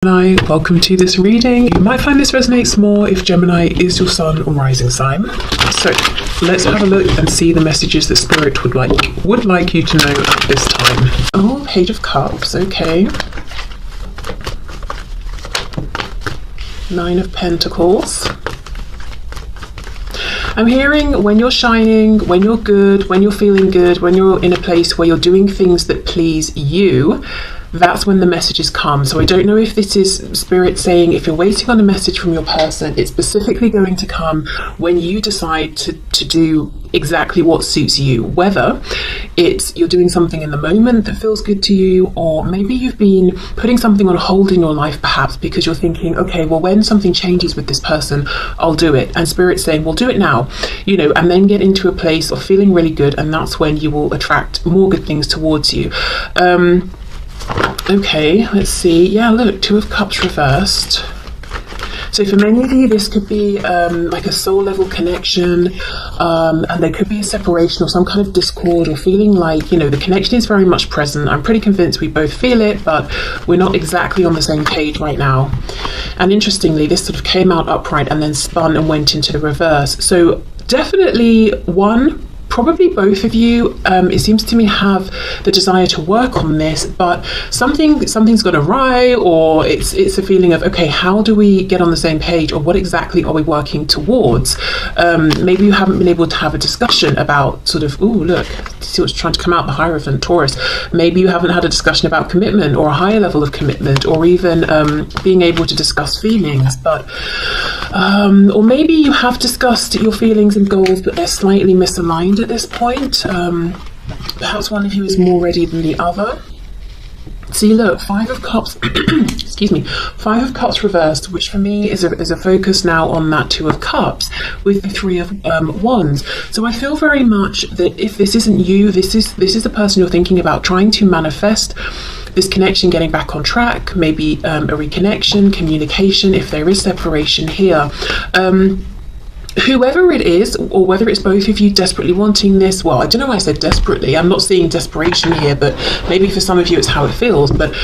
Gemini, welcome to this reading. You might find this resonates more if Gemini is your sun or rising sign. So let's have a look and see the messages that Spirit would like you to know at this time. Oh, Page of Cups, okay. Nine of Pentacles. I'm hearing when you're shining, when you're good, when you're feeling good, when you're in a place where you're doing things that please you, that's when the messages come. So I don't know if this is Spirit saying if you're waiting on a message from your person, it's specifically going to come when you decide to do exactly what suits you, whether it's you're doing something in the moment that feels good to you, or maybe you've been putting something on hold in your life perhaps because you're thinking, okay, well, when something changes with this person, I'll do it. And Spirit's saying, well, do it now, and then get into a place of feeling really good, and that's when you will attract more good things towards you. Okay, let's see. Yeah, look, Two of Cups reversed. So for many of you, this could be like a soul level connection, and there could be a separation or some kind of discord, or feeling like, the connection is very much present. I'm pretty convinced we both feel it, but we're not exactly on the same page right now. And interestingly, this sort of came out upright and then spun and went into the reverse. So definitely probably both of you, it seems to me, have the desire to work on this, but something's gone awry, or it's a feeling of, okay, how do we get on the same page, or what exactly are we working towards? Maybe you haven't been able to have a discussion about sort of, ooh, look, see what's trying to come out, the Hierophant, Taurus. Maybe you haven't had a discussion about commitment, or a higher level of commitment, or even being able to discuss feelings, but or maybe you have discussed your feelings and goals, but they're slightly misaligned at this point. Perhaps one of you is more ready than the other. See, look, Five of Cups, excuse me, Five of Cups reversed, which for me is a focus now on that Two of Cups with the Three of Wands. So I feel very much that if this isn't you, this is the person you're thinking about trying to manifest this connection, getting back on track, maybe a reconnection, communication, if there is separation here. Whoever it is, or whether it's both of you desperately wanting this, well, I don't know why I said desperately. I'm not seeing desperation here, but maybe for some of you it's how it feels. But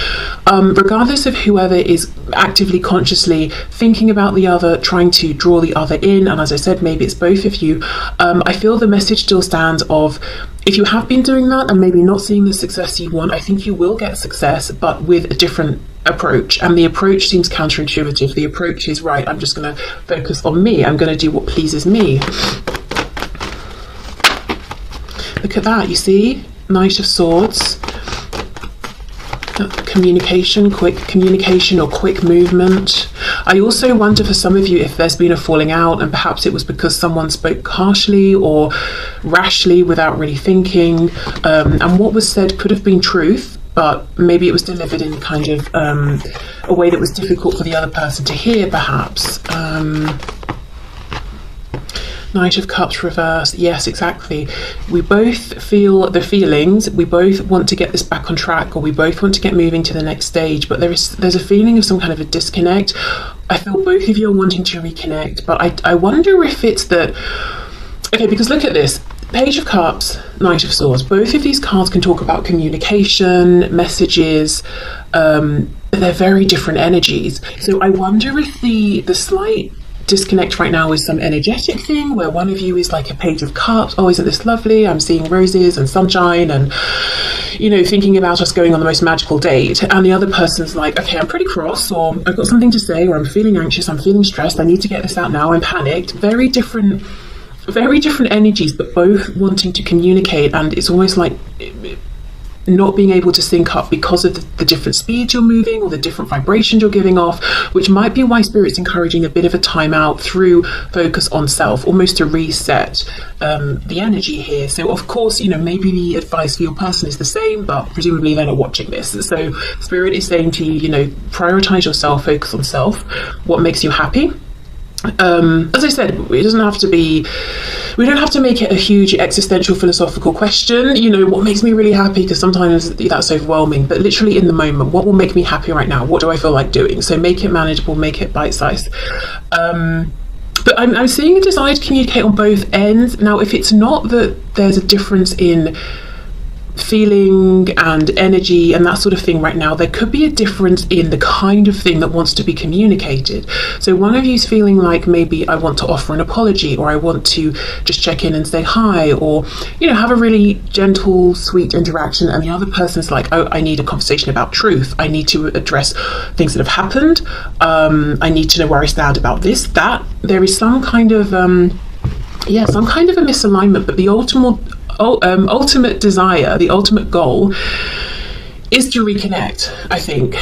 regardless of whoever is actively, consciously thinking about the other, trying to draw the other in, and as I said, maybe it's both of you, I feel the message still stands of, if you have been doing that and maybe not seeing the success you want, I think you will get success, but with a different approach. And the approach seems counterintuitive. The approach is, right, I'm just going to focus on me. I'm going to do what pleases me. Look at that, you see? Knight of Swords. Communication, quick communication or quick movement. I also wonder for some of you if there's been a falling out, and perhaps it was because someone spoke harshly or rashly without really thinking, and what was said could have been truth, but maybe it was delivered in kind of a way that was difficult for the other person to hear, perhaps. Knight of Cups reversed. Yes, exactly. We both feel the feelings. We both want to get this back on track, or we both want to get moving to the next stage, but there's a feeling of some kind of a disconnect. I feel both of you are wanting to reconnect, but I wonder if it's that, okay, because look at this. Page of Cups, Knight of Swords. Both of these cards can talk about communication, messages, but they're very different energies. So I wonder if the slight disconnect right now is some energetic thing where one of you is like a Page of Cups, oh, isn't this lovely, I'm seeing roses and sunshine and thinking about us going on the most magical date, and the other person's like, okay, I'm pretty cross, or I've got something to say, or I'm feeling anxious, I'm feeling stressed, I need to get this out now, I'm panicked. Very different energies, but both wanting to communicate, and it's almost like not being able to sync up because of the different speeds you're moving, or the different vibrations you're giving off, which might be why Spirit's encouraging a bit of a timeout through focus on self, almost to reset the energy here. So of course, maybe the advice for your person is the same, but presumably they're not watching this. So Spirit is saying to you, prioritize yourself, focus on self, what makes you happy. As I said, it doesn't have to be, we don't have to make it a huge existential philosophical question, what makes me really happy, because sometimes that's overwhelming, but literally in the moment, what will make me happy right now? What do I feel like doing? So make it manageable, make it bite-sized. But I'm seeing a desire to communicate on both ends. Now, if it's not that there's a difference in feeling and energy and that sort of thing right now, there could be a difference in the kind of thing that wants to be communicated. So one of you's feeling like, maybe I want to offer an apology, or I want to just check in and say hi, or, you know, have a really gentle, sweet interaction, and the other person's like, oh, I need a conversation about truth. I need to address things that have happened. I need to know where I stand about this, that. There is some kind of some kind of a misalignment, but the ultimate desire, the ultimate goal is to reconnect, I think.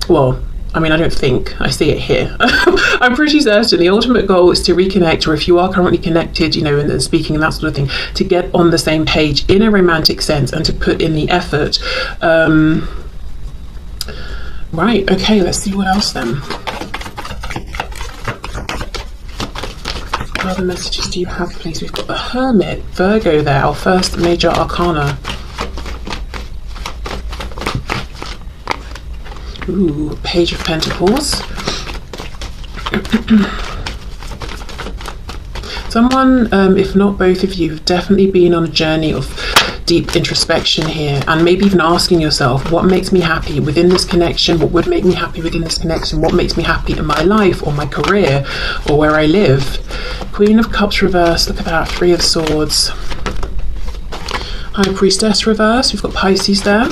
Well, I mean, I don't think, I see it here. I'm pretty certain the ultimate goal is to reconnect, or if you are currently connected, you know, and speaking and that sort of thing, to get on the same page in a romantic sense and to put in the effort. Right, okay, let's see what else then. What other messages do you have, please? We've got the Hermit, Virgo there, our first major arcana. Ooh, Page of Pentacles. Someone, if not both of you, have definitely been on a journey of deep introspection here, and maybe even asking yourself, what makes me happy within this connection? What would make me happy within this connection? What makes me happy in my life, or my career, or where I live? Queen of Cups reversed, look at that, Three of Swords. High Priestess reversed, we've got Pisces there.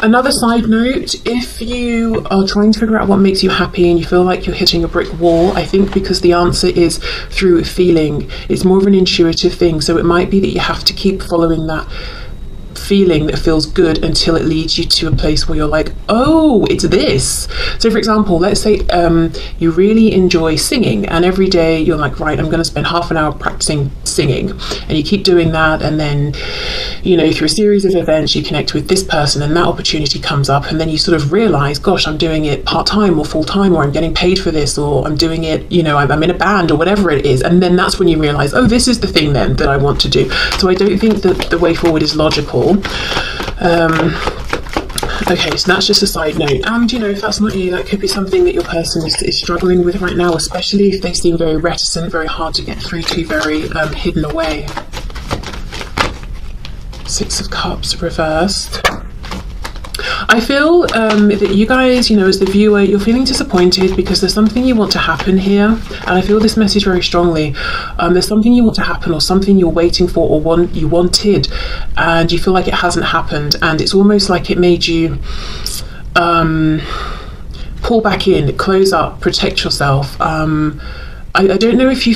Another side note, if you are trying to figure out what makes you happy and you feel like you're hitting a brick wall, I think because the answer is through feeling, it's more of an intuitive thing. So it might be that you have to keep following that feeling that feels good until it leads you to a place where you're like, oh, it's this. So for example, let's say you really enjoy singing, and every day you're like, right, I'm going to spend half an hour practicing singing, and you keep doing that, and then, you know, through a series of events you connect with this person and that opportunity comes up, and then you sort of realize, gosh, I'm doing it part-time or full-time, or I'm getting paid for this, or I'm doing it, you know, I'm in a band or whatever it is, and then that's when you realize, oh, this is the thing then that I want to do. So I don't think that the way forward is logical. Okay, so that's just a side note, and you know, if that's not you, that could be something that your person is struggling with right now, especially if they seem very reticent, very hard to get through to, very hidden away. Six of Cups reversed. I feel that you guys, you know, as the viewer, you're feeling disappointed because there's something you want to happen here, and I feel this message very strongly. There's something you want to happen, or something you're waiting for, or you wanted, and you feel like it hasn't happened, and it's almost like it made you pull back in, close up, protect yourself. I don't know if you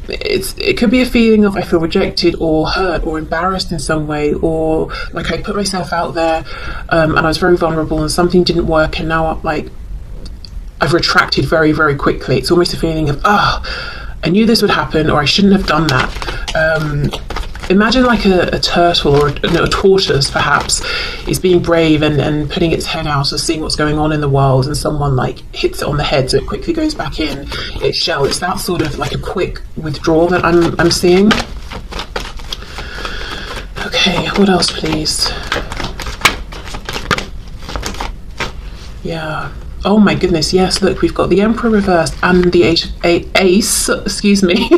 it could be a feeling of, I feel rejected or hurt or embarrassed in some way, or like I put myself out there and I was very vulnerable and something didn't work, and now I've retracted very, very quickly. It's almost a feeling of, I knew this would happen, or I shouldn't have done that. Imagine like a turtle, or a tortoise perhaps, is being brave and putting its head out and seeing what's going on in the world, and someone like hits it on the head so it quickly goes back in its shell. It's that sort of like a quick withdrawal that I'm seeing. Okay, what else please? Yeah. Oh my goodness, yes, look, we've got the Emperor reversed and the Ace, excuse me,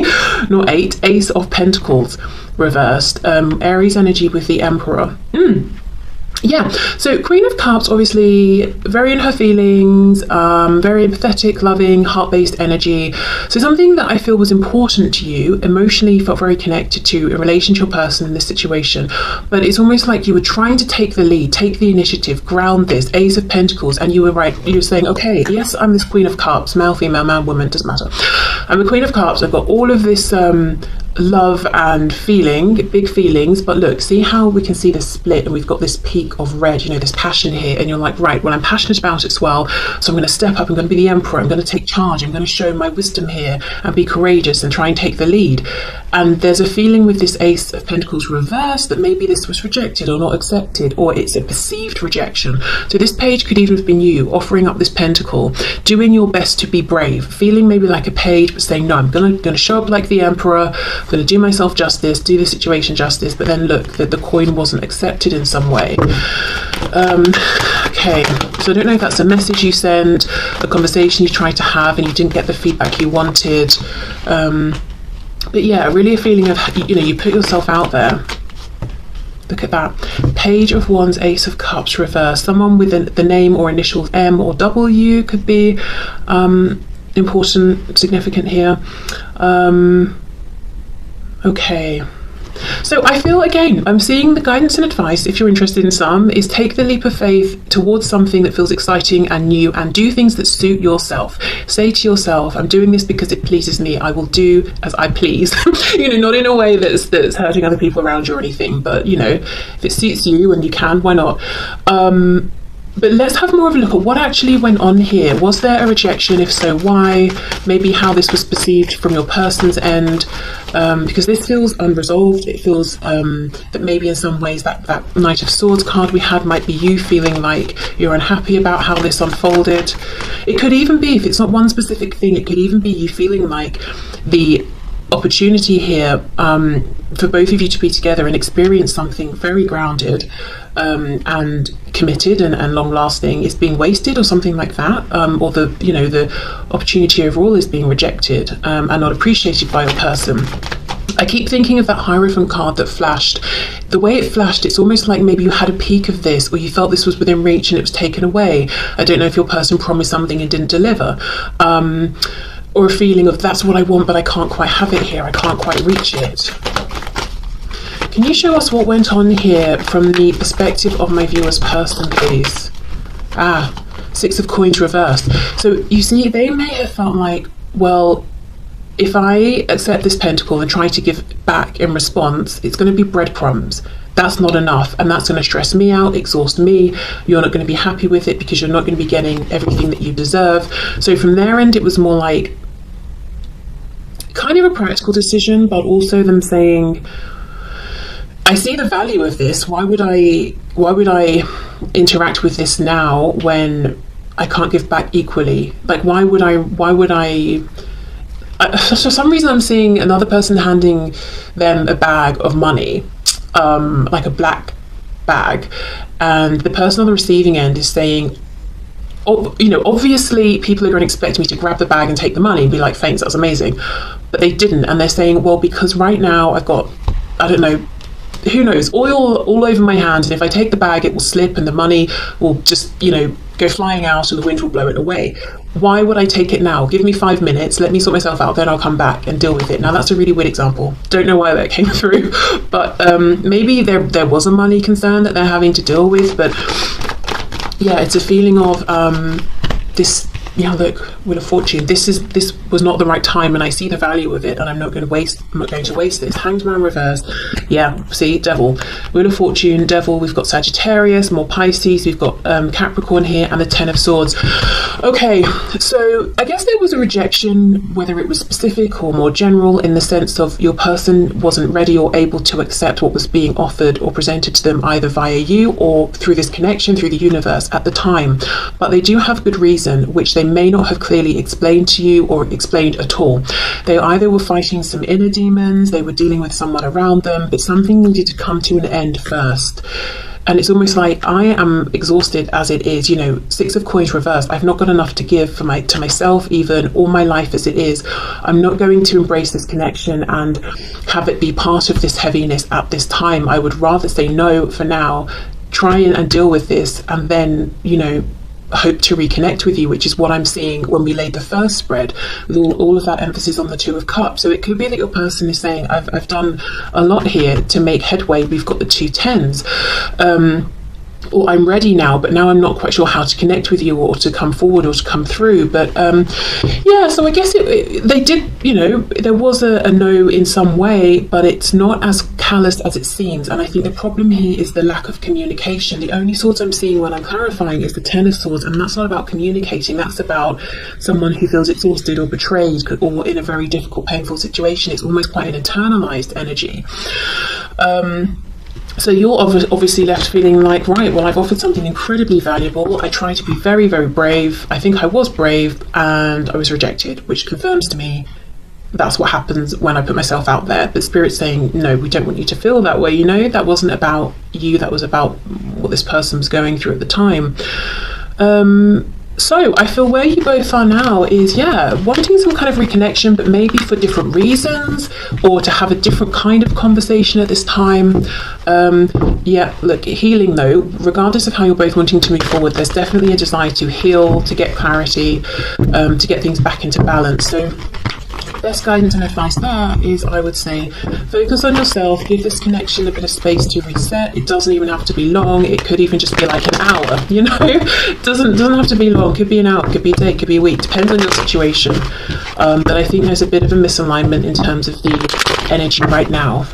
not eight, Ace of Pentacles reversed. Aries energy with the Emperor. Yeah, so Queen of Cups, obviously very in her feelings, very empathetic, loving, heart-based energy. So something that I feel was important to you, emotionally felt very connected to in relation to your person in this situation, but it's almost like you were trying to take the lead, take the initiative, ground this, Ace of Pentacles, and you were right, you were saying, okay, yes, I'm this Queen of Cups, male, female, man, woman, doesn't matter. I'm a Queen of Cups, I've got all of this love and feeling, big feelings, but look, see how we can see this split, and we've got this peak of red, you know, this passion here, and you're like, right, well, I'm passionate about it as well, so I'm going to step up, I'm going to be the Emperor, I'm going to take charge, I'm going to show my wisdom here and be courageous and try and take the lead. And there's a feeling with this Ace of Pentacles reversed that maybe this was rejected or not accepted, or it's a perceived rejection. So this page could even have been you offering up this pentacle, doing your best to be brave, feeling maybe like a page, but saying, no, I'm going to show up like the Emperor, I'm going to do myself justice, do the situation justice, but then look, that the coin wasn't accepted in some way. Okay, so I don't know if that's a message you sent, a conversation you tried to have and you didn't get the feedback you wanted. But yeah, really a feeling of, you know, you put yourself out there. Look at that. Page of Wands, Ace of Cups reverse. Someone with the name or initials M or W could be important, significant here. Okay. So I feel, again, I'm seeing the guidance and advice, if you're interested in some, is take the leap of faith towards something that feels exciting and new, and do things that suit yourself. Say to yourself, I'm doing this because it pleases me. I will do as I please. You know, not in a way that's hurting other people around you or anything, but, you know, if it suits you and you can, why not? But let's have more of a look at what actually went on here. Was there a rejection? If so, why? Maybe how this was perceived from your person's end, because this feels unresolved. It feels that maybe in some ways that Knight of Swords card we had might be you feeling like you're unhappy about how this unfolded. It could even be, if it's not one specific thing, it could even be you feeling like the opportunity here for both of you to be together and experience something very grounded and committed and long lasting is being wasted, or something like that, or the, you know, the opportunity overall is being rejected and not appreciated by your person. I keep thinking of that Hierophant card that flashed. The way it flashed, it's almost like maybe you had a peek of this, or you felt this was within reach and it was taken away. I don't know if your person promised something and didn't deliver, or a feeling of that's what I want but I can't quite have it here, I can't quite reach it. Can you show us what went on here from the perspective of my viewer's person, please? Six of Coins reversed. So you see, they may have felt like, well, if I accept this pentacle and try to give back in response, it's going to be breadcrumbs. That's not enough, and that's going to stress me out, exhaust me. You're not going to be happy with it because you're not going to be getting everything that you deserve. So from their end, it was more like kind of a practical decision, but also them saying, I see the value of this. Why would I interact with this now when I can't give back equally? Like, why would I for some reason I'm seeing another person handing them a bag of money, like a black bag, and the person on the receiving end is saying, oh, you know, obviously people are going to expect me to grab the bag and take the money and be like, thanks, that's amazing, but they didn't. And they're saying, well, because right now I've got, I don't know, who knows, oil all over my hand, and if I take the bag it will slip and the money will just, you know, go flying out and the wind will blow it away. Why would I take it now? Give me 5 minutes, let me sort myself out, then I'll come back and deal with it. Now that's a really weird example, don't know why that came through, but maybe there was a money concern that they're having to deal with. But yeah, it's a feeling of this, yeah, look, Wheel of Fortune, this was not the right time, and I see the value of it, and I'm not going to waste this. Hanged Man reversed. Yeah, see, Devil. Wheel of Fortune, Devil, we've got Sagittarius, more Pisces, we've got Capricorn here, and the Ten of Swords. Okay, so I guess there was a rejection, whether it was specific or more general, in the sense of your person wasn't ready or able to accept what was being offered or presented to them either via you or through this connection, through the universe at the time. But they do have good reason, which they may not have clearly explained to you or explained at all. They either were fighting some inner demons, they were dealing with someone around them, but something needed to come to an end first. And it's almost like, I am exhausted as it is, you know, Six of Coins reversed. I've not got enough to give to myself, even, all my life as it is. I'm not going to embrace this connection and have it be part of this heaviness at this time. I would rather say no for now, try and deal with this, and then, you know, hope to reconnect with you, which is what I'm seeing when we laid the first spread, with all of that emphasis on the Two of Cups. So it could be that your person is saying, I've done a lot here to make headway. We've got the two tens, or I'm ready now, but now I'm not quite sure how to connect with you or to come forward or to come through. But yeah, so I guess they did, you know, there was a no in some way, but it's not as callous as it seems. And I think the problem here is the lack of communication. The only swords I'm seeing when I'm clarifying is the Ten of Swords, and that's not about communicating. That's about someone who feels exhausted or betrayed or in a very difficult, painful situation. It's almost quite an internalized energy. So you're obviously left feeling like, right, well, I've offered something incredibly valuable. I tried to be very, very brave. I think I was brave, and I was rejected, which confirms to me that's what happens when I put myself out there. But Spirit's saying, no, we don't want you to feel that way. You know, that wasn't about you. That was about what this person was going through at the time. So I feel where you both are now is, yeah, wanting some kind of reconnection, but maybe for different reasons, or to have a different kind of conversation at this time. Yeah, look, healing though, regardless of how you're both wanting to move forward, there's definitely a desire to heal, to get clarity, to get things back into balance. So best guidance and advice there is, I would say, focus on yourself, give this connection a bit of space to reset. It doesn't even have to be long. It could even just be like an hour, you know. It doesn't have to be long. It could be an hour, it could be a day, it could be a week, depends on your situation. But I think there's a bit of a misalignment in terms of the energy right now.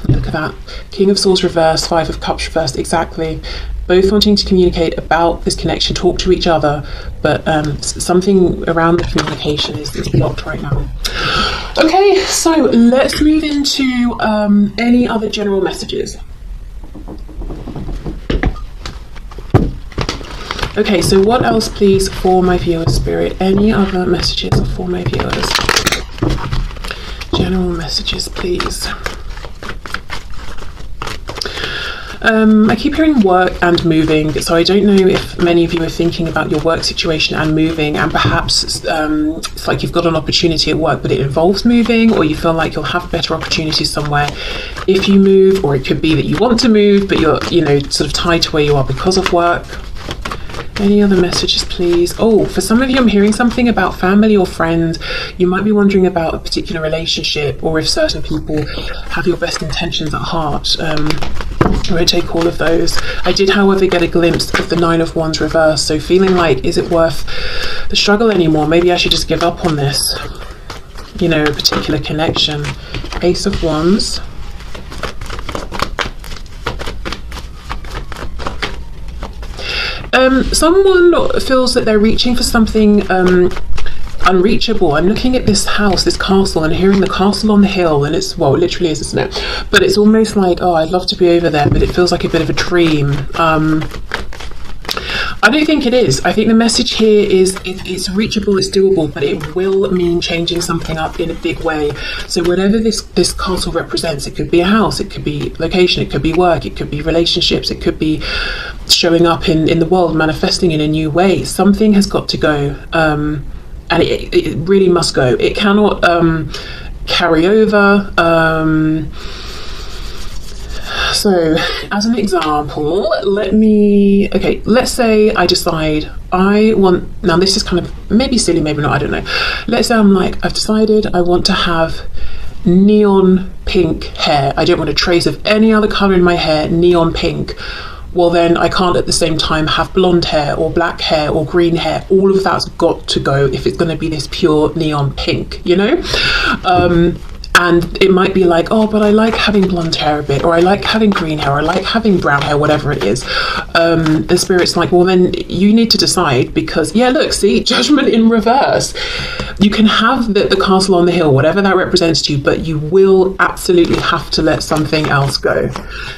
Look at that. King of Swords reversed, Five of Cups reversed, exactly. Both wanting to communicate about this connection, talk to each other, but something around the communication is blocked right now. Okay, so let's move into any other general messages. Okay, so what else, please, for my viewers, Spirit? Any other messages for my viewers? General messages, please. I keep hearing work and moving, so I don't know if many of you are thinking about your work situation and moving, and perhaps it's like you've got an opportunity at work but it involves moving, or you feel like you'll have better opportunities somewhere if you move, or it could be that you want to move but you're, you know, sort of tied to where you are because of work. Any other messages, please? Oh, for some of you, I'm hearing something about family or friends. You might be wondering about a particular relationship, or if certain people have your best intentions at heart. I won't take all of those. I did, however, get a glimpse of the Nine of Wands reversed, so feeling like, is it worth the struggle anymore? Maybe I should just give up on this, you know, a particular connection. Ace of Wands. Someone feels that they're reaching for something unreachable. I'm looking at this house, this castle, and hearing the castle on the hill, and it's, well, it literally is, isn't it? But it's almost like, oh, I'd love to be over there, but it feels like a bit of a dream. I don't think it is. I think the message here is it's reachable, it's doable, but it will mean changing something up in a big way. So whatever this castle represents, it could be a house, it could be location, it could be work, it could be relationships, it could be showing up in the world, manifesting in a new way. Something has got to go, and it really must go. It cannot carry over. So as an example, let's say I decide I want, now this is kind of maybe silly, maybe not, I don't know. Let's say I'm like, I've decided I want to have neon pink hair. I don't want a trace of any other color in my hair, neon pink. Well, then I can't at the same time have blonde hair or black hair or green hair. All of that's got to go if it's going to be this pure neon pink, you know? And it might be like, oh, but I like having blonde hair a bit, or I like having green hair, or I like having brown hair, whatever it is. The Spirit's like, well, then you need to decide, because, yeah, look, see, judgment in reverse. You can have the castle on the hill, whatever that represents to you, but you will absolutely have to let something else go.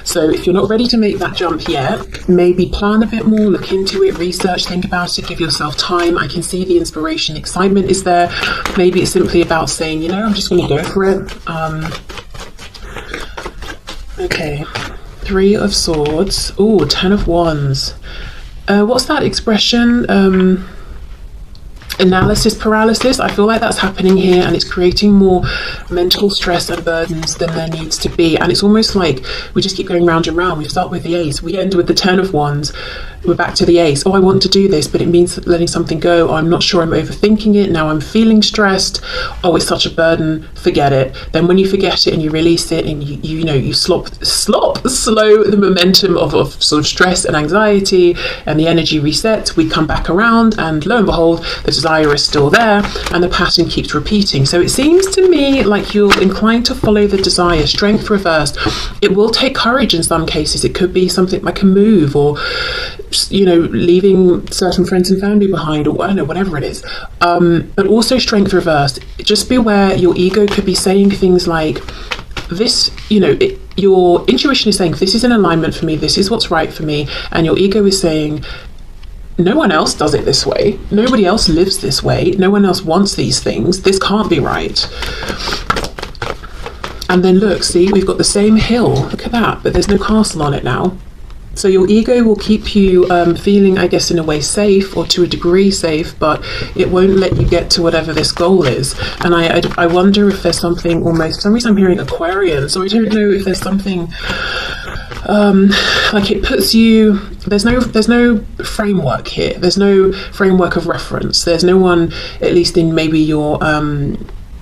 So if you're not ready to make that jump yet, maybe plan a bit more, look into it, research, think about it, give yourself time. I can see the inspiration, excitement is there. Maybe it's simply about saying, you know, I'm just going to go for it. Okay, Three of Swords. Oh, Ten of Wands. What's that expression? Analysis paralysis. I feel like that's happening here, and it's creating more mental stress and burdens than there needs to be. And it's almost like we just keep going round and round. We start with the Ace, we end with the Ten of Wands, we're back to the Ace. Oh, I want to do this, but it means letting something go. Oh, I'm not sure, I'm overthinking it. Now I'm feeling stressed. Oh, it's such a burden. Forget it. Then when you forget it and you release it, and you slow the momentum of sort of stress and anxiety, and the energy resets, we come back around, and lo and behold, the desire is still there, and the pattern keeps repeating. So it seems to me like you're inclined to follow the desire. Strength reversed. It will take courage in some cases. It could be something like a move, or leaving certain friends and family behind, or I don't know, whatever it is. But also strength reversed. Just beware, your ego could be saying things like this, your intuition is saying this is in alignment for me, this is what's right for me, and your ego is saying no one else does it this way, nobody else lives this way, no one else wants these things, this can't be right. And then look, see, we've got the same hill, look at that, but there's no castle on it now. So your ego will keep you feeling, I guess, in a way safe, or to a degree safe, but it won't let you get to whatever this goal is. And I wonder if there's something, almost, for some reason I'm hearing Aquarian, so I don't know if there's something like it puts you, there's no framework here, there's no framework of reference, there's no one, at least in maybe your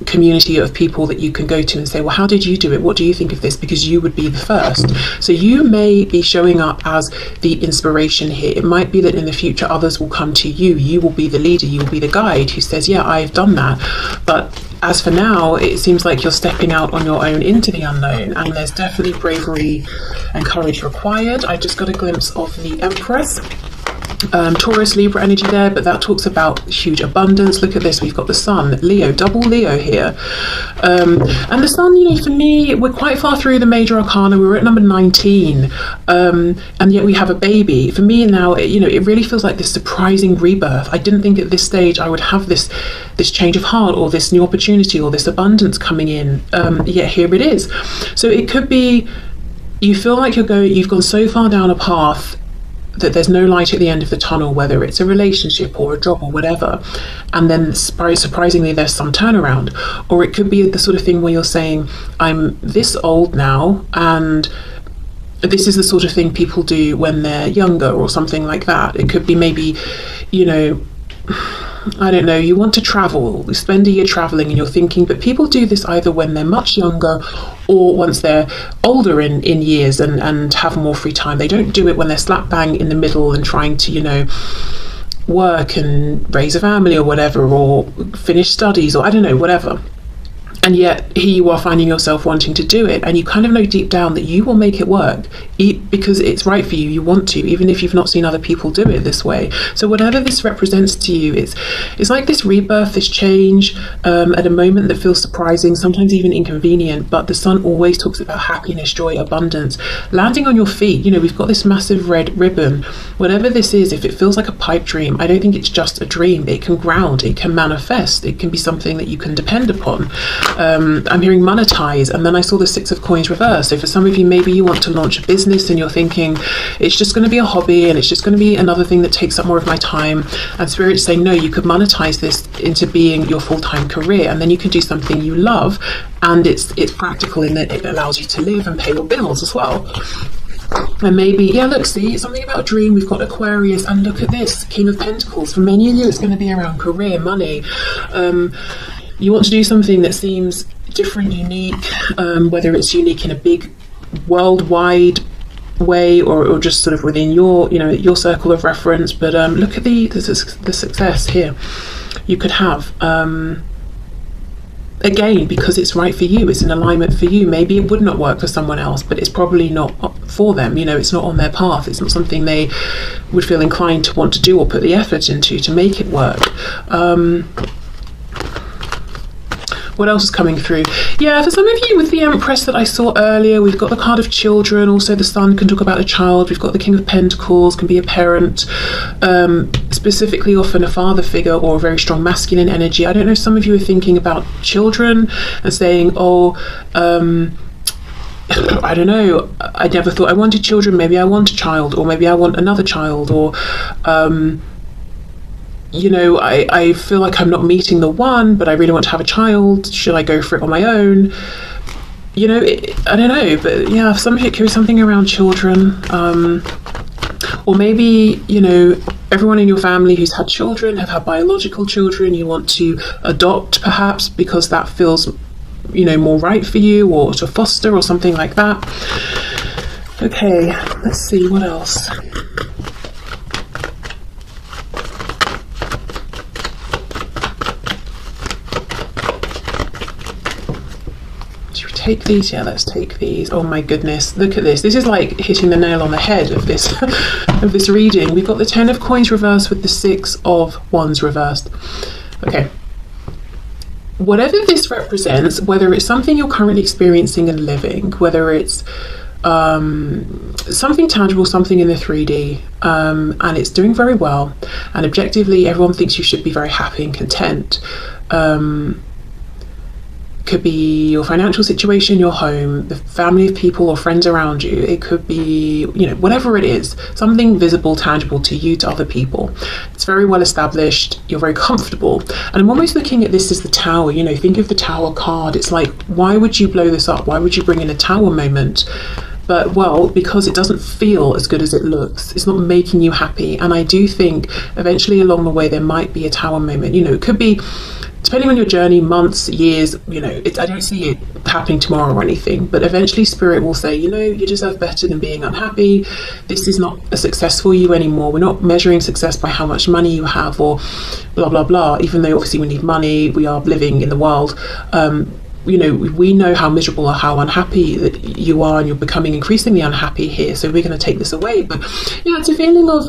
community of people that you can go to and say, well, how did you do it? What do you think of this? Because you would be the first. So you may be showing up as the inspiration here. It might be that in the future others will come to you. You will be the leader. You will be the guide who says, yeah, I've done that. But as for now, it seems like you're stepping out on your own into the unknown, and there's definitely bravery and courage required. I just got a glimpse of the Empress. Taurus, Libra energy there, but that talks about huge abundance. Look at this, we've got the Sun, Leo, double Leo here. And the Sun, you know, for me, we're quite far through the major arcana. We're at number 19, and yet we have a baby. For me now, you know, it really feels like this surprising rebirth. I didn't think at this stage I would have this change of heart, or this new opportunity, or this abundance coming in, yet here it is. So it could be you feel like you've gone so far down a path that there's no light at the end of the tunnel, whether it's a relationship or a job or whatever, and then surprisingly there's some turnaround. Or it could be the sort of thing where you're saying, I'm this old now, and this is the sort of thing people do when they're younger, or something like that. It could be maybe, you know, I don't know, you want to travel, you spend a year traveling, and you're thinking, but people do this either when they're much younger or once they're older in years and have more free time. They don't do it when they're slap bang in the middle and trying to, you know, work and raise a family or whatever, or finish studies, or I don't know, whatever. And yet here you are finding yourself wanting to do it, and you kind of know deep down that you will make it work because it's right for you. You want to, even if you've not seen other people do it this way. So whatever this represents to you, it's like this rebirth, this change, at a moment that feels surprising, sometimes even inconvenient. But the Sun always talks about happiness, joy, abundance, landing on your feet. You know, we've got this massive red ribbon. Whatever this is, if it feels like a pipe dream, I don't think it's just a dream. It can ground, it can manifest, it can be something that you can depend upon. I'm hearing monetize, and then I saw the Six of Coins reverse. So for some of you, maybe you want to launch a business and you're thinking it's just going to be a hobby, and it's just going to be another thing that takes up more of my time, and Spirit's saying no, you could monetize this into being your full-time career, and then you can do something you love, and it's practical in that it allows you to live and pay your bills as well. And maybe, yeah, look, see, something about a dream. We've got Aquarius, and look at this, King of Pentacles. For many of you, it's going to be around career, money. You want to do something that seems different, unique, whether it's unique in a big worldwide way, or just sort of within your, you know, your circle of reference. But look at the success here you could have. Again, because it's right for you, it's an alignment for you. Maybe it would not work for someone else, but it's probably not for them. You know, it's not on their path. It's not something they would feel inclined to want to do or put the effort into to make it work. What else is coming through? Yeah, for some of you with the Empress that I saw earlier, we've got the card of children. Also the Sun can talk about a child. We've got the King of Pentacles, can be a parent, specifically often a father figure or a very strong masculine energy. I don't know, some of you are thinking about children and saying, oh, I don't know, I never thought I wanted children. Maybe I want a child, or maybe I want another child, or you know, I feel like I'm not meeting the one, but I really want to have a child. Should I go for it on my own? You know, I don't know, but yeah, some of it could be something around children. Or maybe, you know, everyone in your family who's had children have had biological children. You want to adopt, perhaps, because that feels, you know, more right for you, or to foster or something like that. Okay, let's see, what else? Take these, yeah, let's take these. Oh my goodness, look at this. This is like hitting the nail on the head of this of this reading. We've got the 10 of Coins reversed with the 6 of Wands reversed. Okay, whatever this represents, whether it's something you're currently experiencing and living, whether it's something tangible, something in the 3D, and it's doing very well, and objectively everyone thinks you should be very happy and content, could be your financial situation, your home, the family of people or friends around you. It could be, whatever it is, something visible, tangible to you, to other people. It's very well established. You're very comfortable. And I'm almost looking at this as the Tower. Think of the Tower card. It's like, why would you blow this up? Why would you bring in a Tower moment? But, well, because it doesn't feel as good as it looks. It's not making you happy. And I do think eventually along the way there might be a Tower moment. It could be, depending on your journey, months, years, I don't see it happening tomorrow or anything, but eventually Spirit will say, you deserve better than being unhappy. This is not a success for you anymore. We're not measuring success by how much money you have or blah, blah, blah, even though obviously we need money. We are living in the world. We know how miserable or how unhappy that you are, and you're becoming increasingly unhappy here. So we're going to take this away. But yeah, it's a feeling of,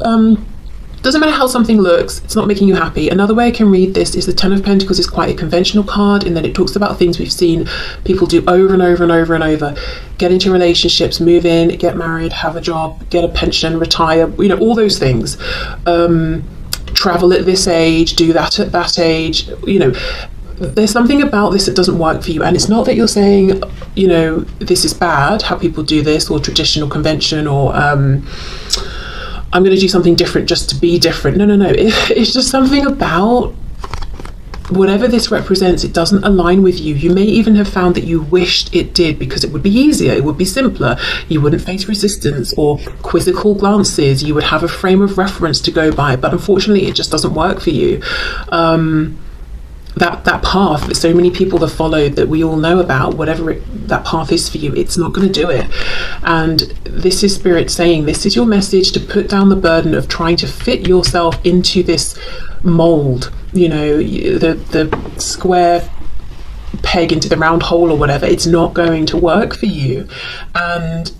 doesn't matter how something looks, it's not making you happy. Another way I can read this is the Ten of Pentacles is quite a conventional card in that it talks about things we've seen people do over and over and over and over. Get into relationships, move in, get married, have a job, get a pension, retire, all those things. Travel at this age, do that at that age, There's something about this that doesn't work for you, and it's not that you're saying, this is bad, how people do this, or traditional convention, or I'm going to do something different just to be different. No. It's just something about whatever this represents, it doesn't align with you. You may even have found that you wished it did, because it would be easier, it would be simpler. You wouldn't face resistance or quizzical glances. You would have a frame of reference to go by, but unfortunately it just doesn't work for you. That path that so many people have followed, that we all know about, whatever that path is for you, it's not going to do it. And this is Spirit saying, this is your message to put down the burden of trying to fit yourself into this mold, the square peg into the round hole or whatever. It's not going to work for you. And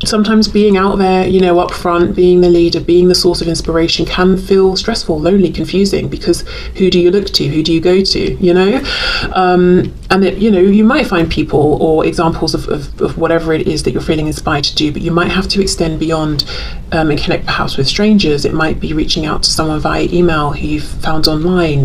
sometimes being out there, up front, being the leader, being the source of inspiration can feel stressful, lonely, confusing, because who do you look to? Who do you go to? And that, you might find people or examples of whatever it is that you're feeling inspired to do, but you might have to extend beyond and connect perhaps with strangers. It might be reaching out to someone via email who you've found online.